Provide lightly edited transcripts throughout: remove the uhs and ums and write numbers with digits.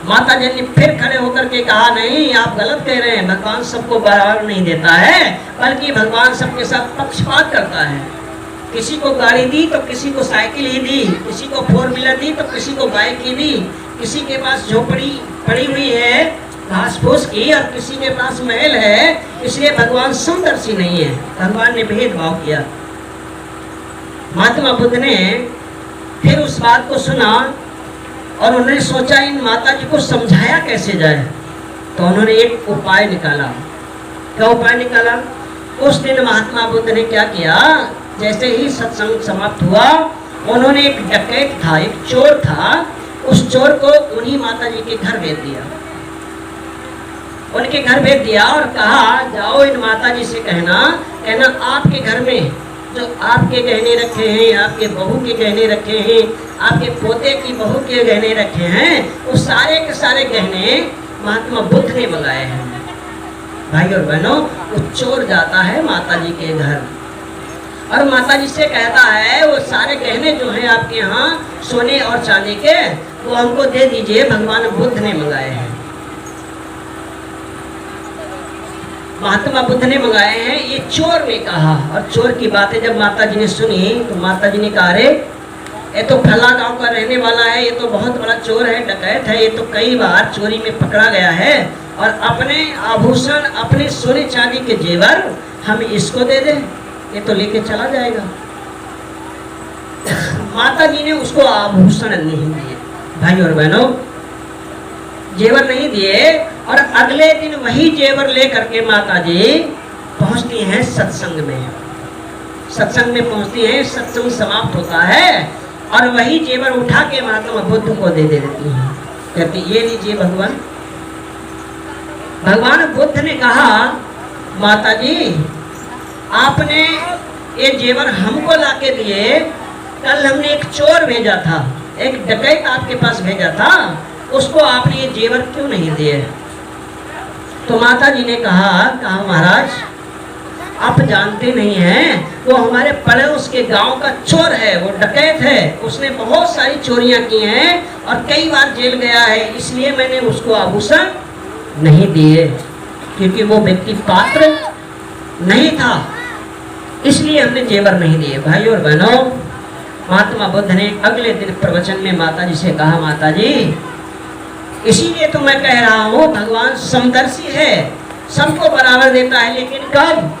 माता जी ने फिर खड़े होकर के कहा, नहीं आप गलत कह रहे हैं, भगवान सबको बराबर नहीं देता है, बल्कि भगवान सबके साथ पक्षपात करता है। किसी को गाड़ी दी तो किसी को साइकिल ही दी, किसी को 4 व्हीलर दी तो किसी को बाइक ही दी, किसी के पास झोपड़ी पड़ी हुई है घास फूस की और किसी के पास महल है। इसलिए भगवान समदर्शी नहीं है, भगवान ने भेदभाव किया। महात्मा बुद्ध ने फिर उस बात को सुना और उन्होंने सोचा इन माता जी को समझाया कैसे जाए। तो उन्होंने एक उपाय निकाला। क्या उपाय निकाला? उस दिन महात्मा बुद्ध ने क्या किया, जैसे ही सत्संग समाप्त हुआ, उन्होंने एक डकैत था, एक चोर था, उस चोर को उन्हीं माता जी के घर भेज दिया। उनके घर भेज दिया और कहा, जाओ इन माता जी से कहना आपके घर में जो आपके गहने रखे हैं, आपके बहू के गहने रखे हैं, आपके पोते की बहू के गहने रखे हैं, वो सारे के सारे गहने महात्मा बुद्ध ने मंगाए हैं। भाई और बहनों, वो चोर जाता है माता जी के घर और माता जी से कहता है, वो सारे गहने जो हैं आपके यहाँ सोने और चांदी के, वो हमको दे दीजिए, भगवान बुद्ध ने मंगाए हैं। महात्मा बुद्ध ने मंगाए हैं, ये चोर ने कहा। और चोर की बातें जब माता जी ने सुनी तो माता जी ने कहा, अरे ये तो फला गांव का रहने वाला है, ये तो बहुत बड़ा चोर है, डकैत है, ये तो कई बार चोरी में पकड़ा गया है और अपने आभूषण, अपने सोने चांदी के जेवर हम इसको दे दें, ये तो लेके चला जाएगा। माता जी ने उसको आभूषण नहीं दिए। भाई और बहनों, जेवर नहीं दिए और अगले दिन वही जेवर लेकर के माता जी पहुंचती हैं सत्संग में। सत्संग में पहुंचती हैं, सत्संग समाप्त होता है और वही जेवर उठा के महात्मा बुद्ध को दे देती हैं। कहती, ये लीजिए भगवान। भगवान बुद्ध ने कहा, माता जी आपने ये जेवर हमको लाके दिए, कल हमने एक चोर भेजा था, एक डकैत आपके पास भेजा था, उसको आपने ये जेवर क्यों नहीं दिए? तो माता जी ने कहा महाराज आप जानते नहीं हैं, वो हमारे पड़ोस के गांव का चोर है, वो डकैत है, उसने बहुत सारी चोरियां की हैं और कई बार जेल गया है, इसलिए मैंने उसको आभूषण नहीं दिए, क्योंकि वो व्यक्ति पात्र नहीं था, इसलिए हमने जेवर नहीं दिए। भाई और बहनों, महात्मा बुद्ध ने अगले दिन प्रवचन में माता जी से कहा, माता जी इसीलिए तो मैं कह रहा हूँ भगवान समदर्शी है, सबको बराबर देता है, लेकिन कब?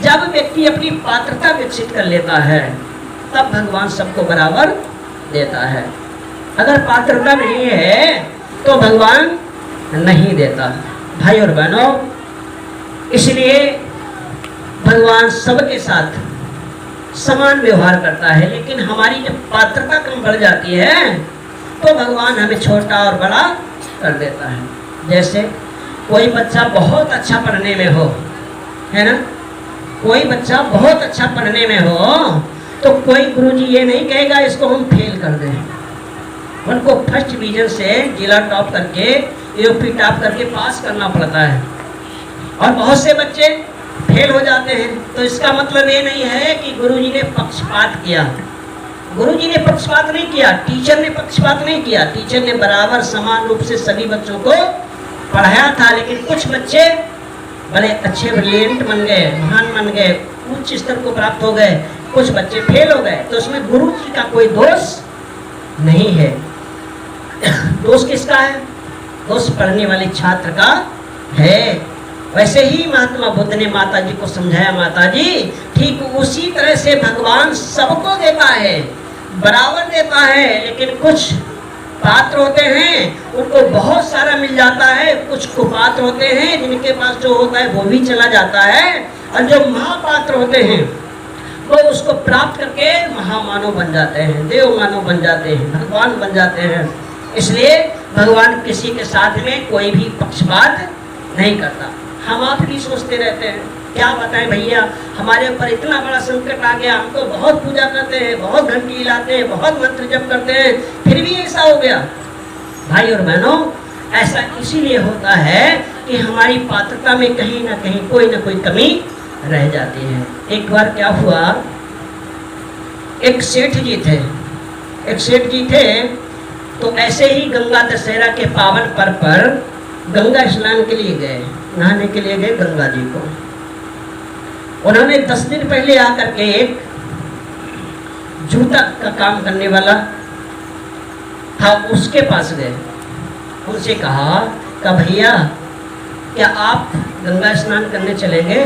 जब व्यक्ति अपनी पात्रता विकसित कर लेता है तब भगवान सबको बराबर देता है। अगर पात्रता नहीं है तो भगवान नहीं देता। भाई और बहनों, इसलिए भगवान सबके साथ समान व्यवहार करता है, लेकिन हमारी जब पात्रता कम बढ़ जाती है तो भगवान हमें छोटा और बड़ा कर देता है। जैसे कोई बच्चा बहुत अच्छा पढ़ने में हो, है ना, कोई बच्चा बहुत अच्छा पढ़ने में हो तो कोई गुरुजी ये नहीं कहेगा इसको हम फेल कर दें, उनको फर्स्ट डिवीजन से जिला टॉप करके, यूपी टॉप करके पास करना पड़ता है और बहुत से बच्चे फेल हो जाते हैं। तो इसका मतलब ये नहीं है कि गुरुजी ने पक्षपात किया, गुरुजी ने पक्षपात नहीं किया, टीचर ने पक्षपात नहीं किया, टीचर ने बराबर समान रूप से सभी बच्चों को पढ़ाया था। लेकिन कुछ बच्चे बड़े अच्छे ब्रिलियंट बन गए, महान बन गए, उच्च स्तर को प्राप्त हो गए, कुछ बच्चे फेल हो गए, तो उसमें गुरुजी का कोई दोष नहीं है। दोष किसका है? दोष पढ़ने वाले छात्र का है। वैसे ही महात्मा बुद्ध ने माता जी को समझाया, माता जी ठीक उसी तरह से भगवान सबको देता है, बराबर देता है, लेकिन कुछ पात्र होते हैं उनको बहुत सारा मिल जाता है, कुछ कुपात्र होते हैं जिनके पास जो होता है वो भी चला जाता है, और जो महापात्र होते हैं वो उसको प्राप्त करके महामानव बन जाते हैं, देव मानव बन जाते हैं, भगवान बन जाते हैं। इसलिए भगवान किसी के साथ में कोई भी पक्षपात नहीं करता। हम आप भी सोचते रहते हैं, क्या बताएं भैया, हमारे ऊपर इतना बड़ा संकट आ गया, हम तो बहुत पूजा करते हैं, बहुत घंटी हिलाते हैं, बहुत मंत्र जप करते हैं, फिर भी ऐसा हो गया। भाई और बहनों, ऐसा इसीलिए होता है कि हमारी पात्रता में कहीं ना कहीं कोई ना कोई कमी रह जाती है। एक बार क्या हुआ, एक सेठ जी थे, तो ऐसे ही गंगा दशहरा के पावन पर्व पर गंगा स्नान के लिए गए, नहाने के लिए गए गंगा जी को। उन्होंने 10 दिन पहले आकर के एक जूता का काम करने वाला था, उसके पास गए, उनसे कहा कि भैया क्या आप गंगा स्नान करने चलेंगे?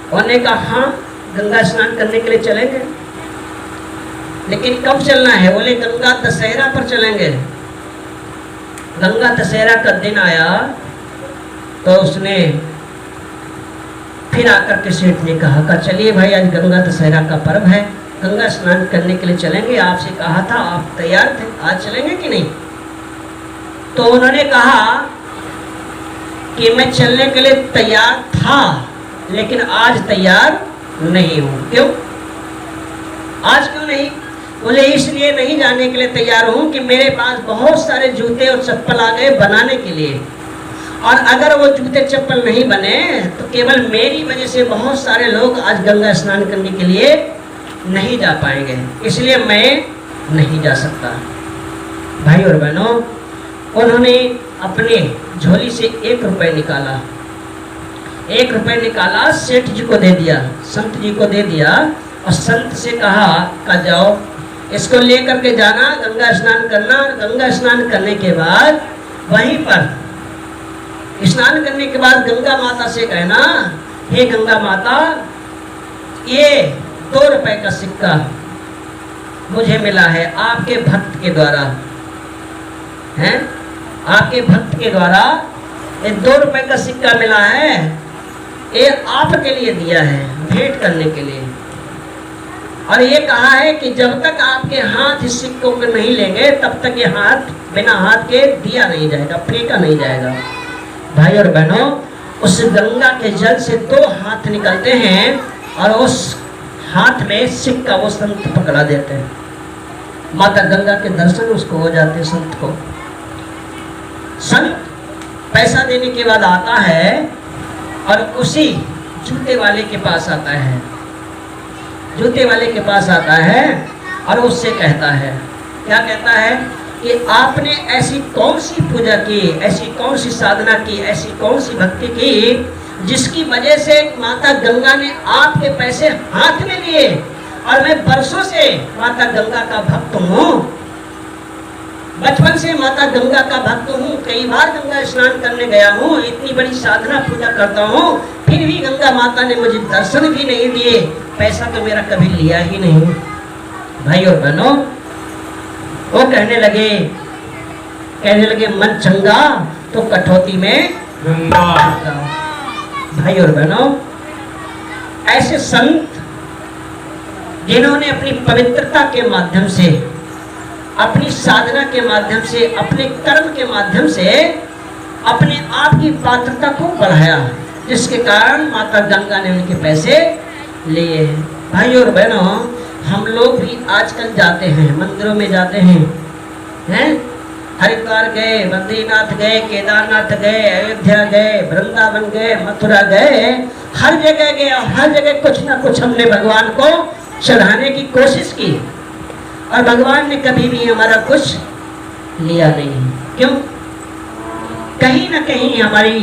उन्होंने कहा हाँ गंगा स्नान करने के लिए चलेंगे, लेकिन कब चलना है? बोले गंगा दशहरा पर चलेंगे। गंगा दशहरा का दिन आया तो उसने फिर आकर के सेठ ने कहा कि चलिए भाई आज गंगा दशहरा का पर्व है, गंगा स्नान करने के लिए चलेंगे, आपसे कहा था आप तैयार थे, आज चलेंगे कि नहीं? तो उन्होंने कहा कि मैं चलने के लिए तैयार था लेकिन आज तैयार नहीं हूं। क्यों? आज क्यों नहीं? बोले इसलिए नहीं जाने के लिए तैयार हूं कि मेरे पास बहुत सारे जूते और चप्पल आ गए बनाने के लिए, और अगर वो जूते चप्पल नहीं बने तो केवल मेरी वजह से बहुत सारे लोग आज गंगा स्नान करने के लिए नहीं जा पाएंगे, इसलिए मैं नहीं जा सकता। भाई और बहनों, उन्होंने अपने झोली से 1 रुपये निकाला, 1 रुपये निकाला, सेठ जी को दे दिया, संत जी को दे दिया, और संत से कहा कि जाओ इसको लेकर के जाना, गंगा स्नान करना, गंगा स्नान करने के बाद वहीं पर स्नान करने के बाद गंगा माता से कहना, हे गंगा माता ये 2 रुपए का सिक्का मुझे मिला है आपके भक्त के द्वारा, हैं? आपके भक्त के द्वारा ये 2 रुपए का सिक्का मिला है, ये आपके लिए दिया है भेंट करने के लिए, और ये कहा है कि जब तक आपके हाथ इस सिक्कों को नहीं लेंगे तब तक ये हाथ बिना हाथ के दिया नहीं जाएगा, फेंका नहीं जाएगा। भाई और बहनों, उस गंगा के जल से 2 हाथ निकलते हैं और उस हाथ में सिक्का वो संत पकड़ा देते हैं, माता गंगा के दर्शन उसको हो जाते हैं संत को। संत पैसा देने के बाद आता है और उसी जूते वाले के पास आता है, जूते वाले के पास आता है और उससे कहता है, क्या कहता है कि आपने ऐसी कौन सी पूजा की, ऐसी कौन सी साधना की, ऐसी कौन सी भक्ति की जिसकी वजह से माता गंगा ने आपके पैसे हाथ में लिए, और मैं बरसों से माता गंगा का भक्त हूँ, बचपन से माता गंगा का भक्त हूँ, कई बार गंगा स्नान करने गया हूँ, इतनी बड़ी साधना पूजा करता हूँ, फिर भी गंगा माता ने मुझे दर्शन भी नहीं दिए, पैसा तो मेरा कभी लिया ही नहीं। भाई और बहनों, वो कहने लगे मन चंगा तो कठौती में गंगा। भाई और बहनों, ऐसे संत जिन्होंने अपनी पवित्रता के माध्यम से, अपनी साधना के माध्यम से, अपने कर्म के माध्यम से अपने आप की पात्रता को बढ़ाया, जिसके कारण माता गंगा ने उनके पैसे लिए। भाई और बहनों, हम लोग भी आजकल जाते हैं, मंदिरों में जाते हैं, हरिद्वार गए, बद्रीनाथ गए, केदारनाथ गए, अयोध्या गए, वृंदावन गए, मथुरा गए, हर जगह गए, और हर जगह कुछ ना कुछ हमने भगवान को चढ़ाने की कोशिश की, और भगवान ने कभी भी हमारा कुछ लिया नहीं। क्यों? कहीं ना कहीं हमारी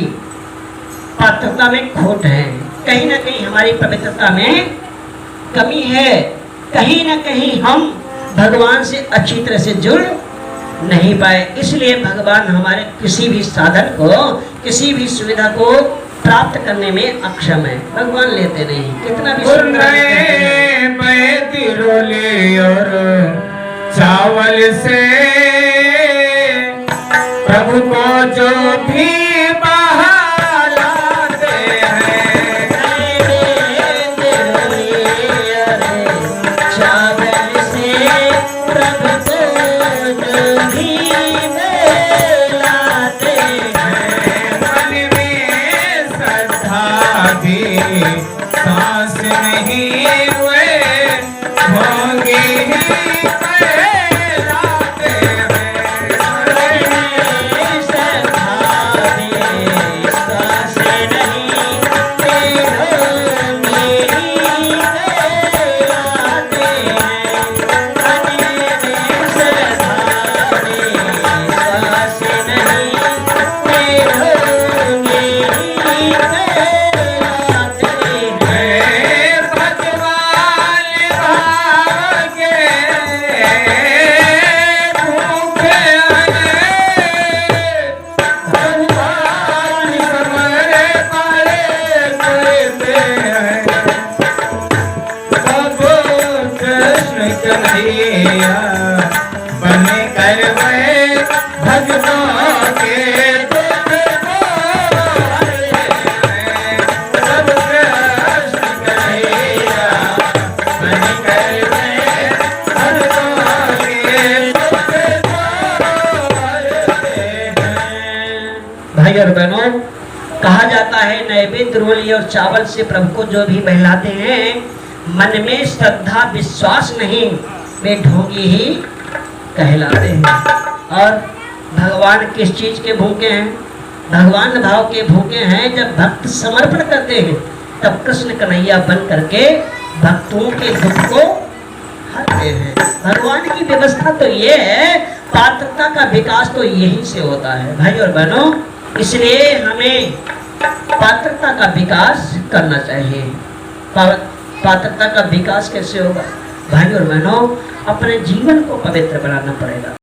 पात्रता में खोट है, कहीं ना कहीं हमारी पवित्रता में कमी है, कहीं ना कहीं हम भगवान से अच्छी तरह से जुड़ नहीं पाए, इसलिए भगवान हमारे किसी भी साधन को, किसी भी सुविधा को प्राप्त करने में अक्षम है, भगवान लेते नहीं। कितना भी तिरोली और चावल से प्रभु को जो भी सांस नहीं हुए होंगे ही करवे भक्तों के दुख सब कष्ट कन्हैया मन करवे भक्तों के दुख भाई और बहनों, कहा जाता है नैवेद्य रोली और चावल से प्रभु को जो भी बहलाते हैं, मन में श्रद्धा विश्वास नहीं, वे ढोंगी ही कहलाते हैं। और भगवान किस चीज के भूखे हैं? भगवान भाव के भूखे हैं। जब भक्त समर्पण करते हैं तब कृष्ण कन्हैया बन करके भक्तों के दुख को हरते हैं। भगवान की व्यवस्था तो ये है, पात्रता का विकास तो यही से होता है भाई और बहनों। इसलिए हमें पात्रता का विकास करना चाहिए। पात्रता का विकास कैसे होगा भाई और बहनों? अपने जीवन को पवित्र बनाना पड़ेगा।